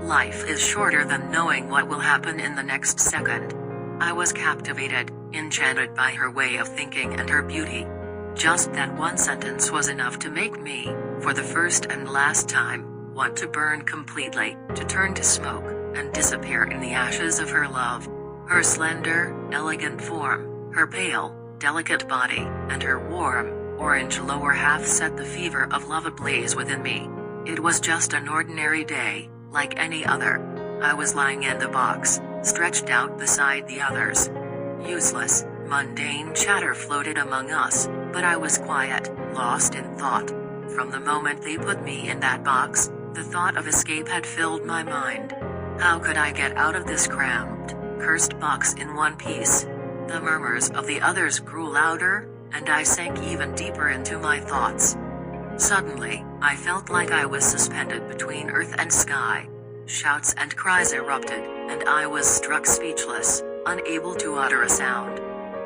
Life is shorter than knowing what will happen in the next second. I was captivated, enchanted by her way of thinking and her beauty. Just that one sentence was enough to make me, for the first and last time, want to burn completely, to turn to smoke, and disappear in the ashes of her love. Her slender, elegant form, her pale, delicate body, and her warm, orange lower half set the fever of love ablaze within me. It was just an ordinary day, like any other. I was lying in the box, stretched out beside the others. Useless, mundane chatter floated among us, but I was quiet, lost in thought. From the moment they put me in that box, the thought of escape had filled my mind. How could I get out of this cramped, cursed box in one piece? The murmurs of the others grew louder, and I sank even deeper into my thoughts. Suddenly, I felt like I was suspended between earth and sky. Shouts and cries erupted, and I was struck speechless, unable to utter a sound.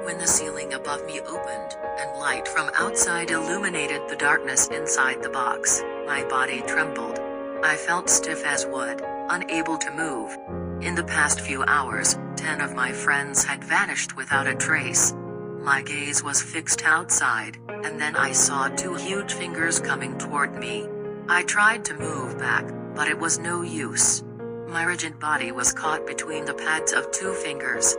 When the ceiling above me opened, and light from outside illuminated the darkness inside the box, my body trembled. I felt stiff as wood, unable to move. In the past few hours, 10 of my friends had vanished without a trace. My gaze was fixed outside, and then I saw 2 huge fingers coming toward me. I tried to move back, but it was no use. My rigid body was caught between the pads of 2 fingers.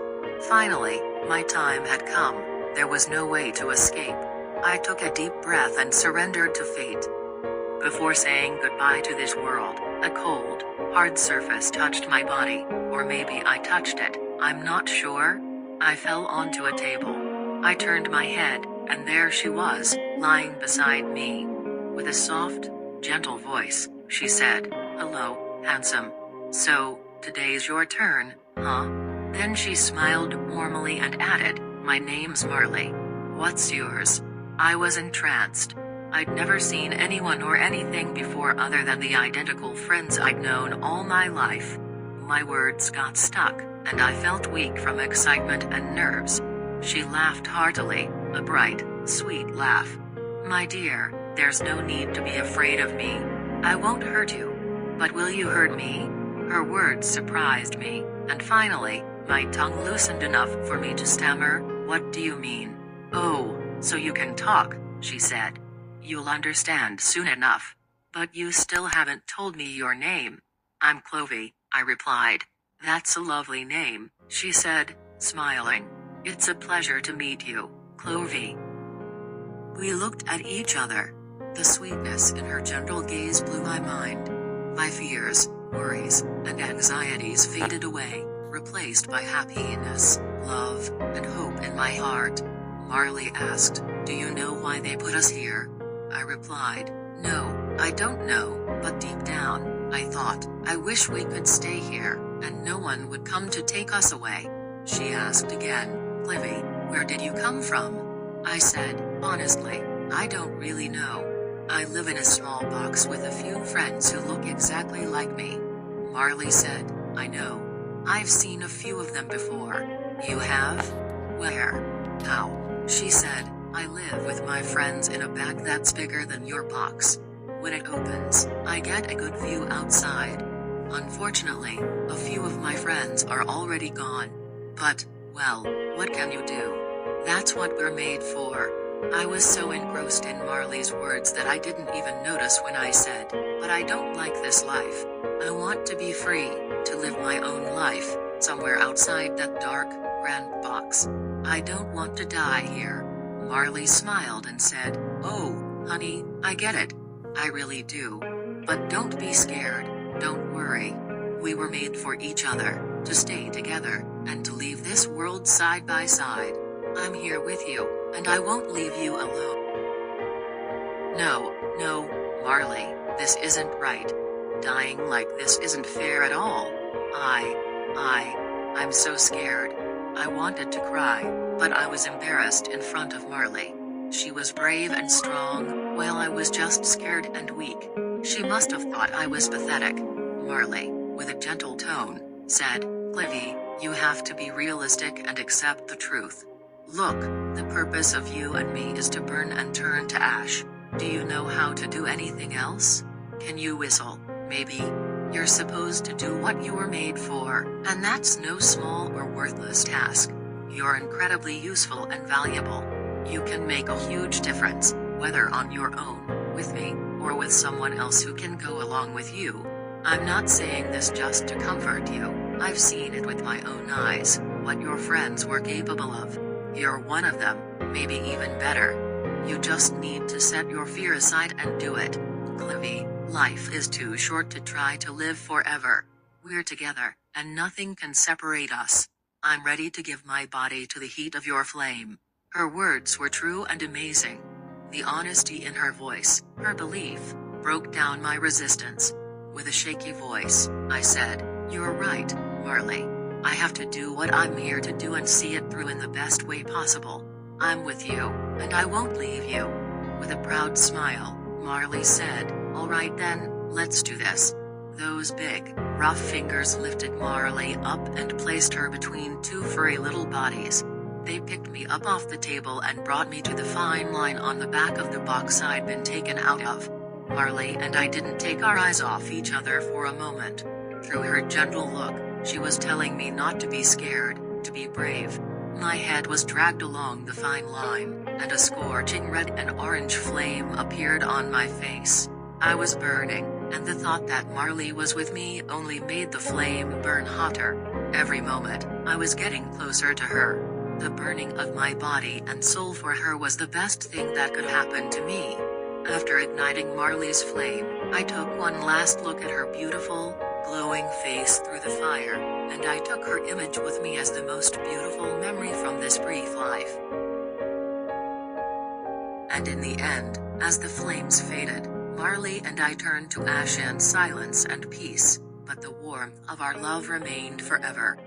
Finally, my time had come. There was no way to escape. I took a deep breath and surrendered to fate. Before saying goodbye to this world, a cold, hard surface touched my body, or maybe I touched it, I'm not sure. I fell onto a table. I turned my head, and there she was, lying beside me. With a soft, gentle voice, she said, "Hello, handsome. So, today's your turn, huh?" Then she smiled warmly and added, "My name's Marley. What's yours?" I was entranced. I'd never seen anyone or anything before other than the identical friends I'd known all my life. My words got stuck, and I felt weak from excitement and nerves. She laughed heartily, a bright, sweet laugh. "My dear, there's no need to be afraid of me. I won't hurt you. But will you hurt me?" Her words surprised me, and finally, my tongue loosened enough for me to stammer, "What do you mean?" "Oh, so you can talk," she said. "You'll understand soon enough. But you still haven't told me your name." "I'm Klawi," I replied. "That's a lovely name," she said, smiling. "It's a pleasure to meet you, Klawi." We looked at each other. The sweetness in her gentle gaze blew my mind. My fears, worries, and anxieties faded away, replaced by happiness, love, and hope in my heart. Marley asked, "Do you know why they put us here?" I replied, "No, I don't know, but deep down, I thought, I wish we could stay here, and no one would come to take us away." She asked again, "Klawi, where did you come from?" I said, "Honestly, I don't really know. I live in a small box with a few friends who look exactly like me." Marley said, "I know. I've seen a few of them before." "You have? Where? How?" She said, "I live with my friends in a bag that's bigger than your box. When it opens, I get a good view outside. Unfortunately, a few of my friends are already gone. But, well, what can you do? That's what we're made for." I was so engrossed in Marley's words that I didn't even notice when I said, "But I don't like this life. I want to be free, to live my own life, somewhere outside that dark, cramped box. I don't want to die here." Marley smiled and said, "Oh, honey, I get it. I really do. But don't be scared, don't worry. We were made for each other, to stay together, and to leave this world side by side. I'm here with you, and I won't leave you alone." No, Marley, this isn't right. Dying like this isn't fair at all. I'm so scared. I wanted to cry, but I was embarrassed in front of Marley. She was brave and strong, while I was just scared and weak. She must have thought I was pathetic. Marley, with a gentle tone, said, "Klawi, you have to be realistic and accept the truth. Look, the purpose of you and me is to burn and turn to ash. Do you know how to do anything else? Can you whistle, maybe?" You're supposed to do what you were made for, and that's no small or worthless task. You're incredibly useful and valuable. You can make a huge difference, whether on your own, with me, or with someone else who can go along with you. I'm not saying this just to comfort you. I've seen it with my own eyes, what your friends were capable of. You're one of them, maybe even better. You just need to set your fear aside and do it. Klawi, life is too short to try to live forever. We're together, and nothing can separate us. I'm ready to give my body to the heat of your flame. Her words were true and amazing. The honesty in her voice, her belief, broke down my resistance. With a shaky voice, I said, "You're right, Marley. I have to do what I'm here to do and see it through in the best way possible. I'm with you, and I won't leave you." With a proud smile, Marley said, "All right then, let's do this." Those big, rough fingers lifted Marley up and placed her between two furry little bodies. They picked me up off the table and brought me to the fine line on the back of the box I'd been taken out of. Marley and I didn't take our eyes off each other for a moment. Through her gentle look, she was telling me not to be scared, to be brave. My head was dragged along the fine line, and a scorching red and orange flame appeared on my face. I was burning, and the thought that Marley was with me only made the flame burn hotter. Every moment, I was getting closer to her. The burning of my body and soul for her was the best thing that could happen to me. After igniting Marley's flame, I took one last look at her beautiful, glowing face through the fire, and I took her image with me as the most beautiful memory from this brief life. And in the end, as the flames faded, Marley and I turned to ash and silence and peace, but the warmth of our love remained forever.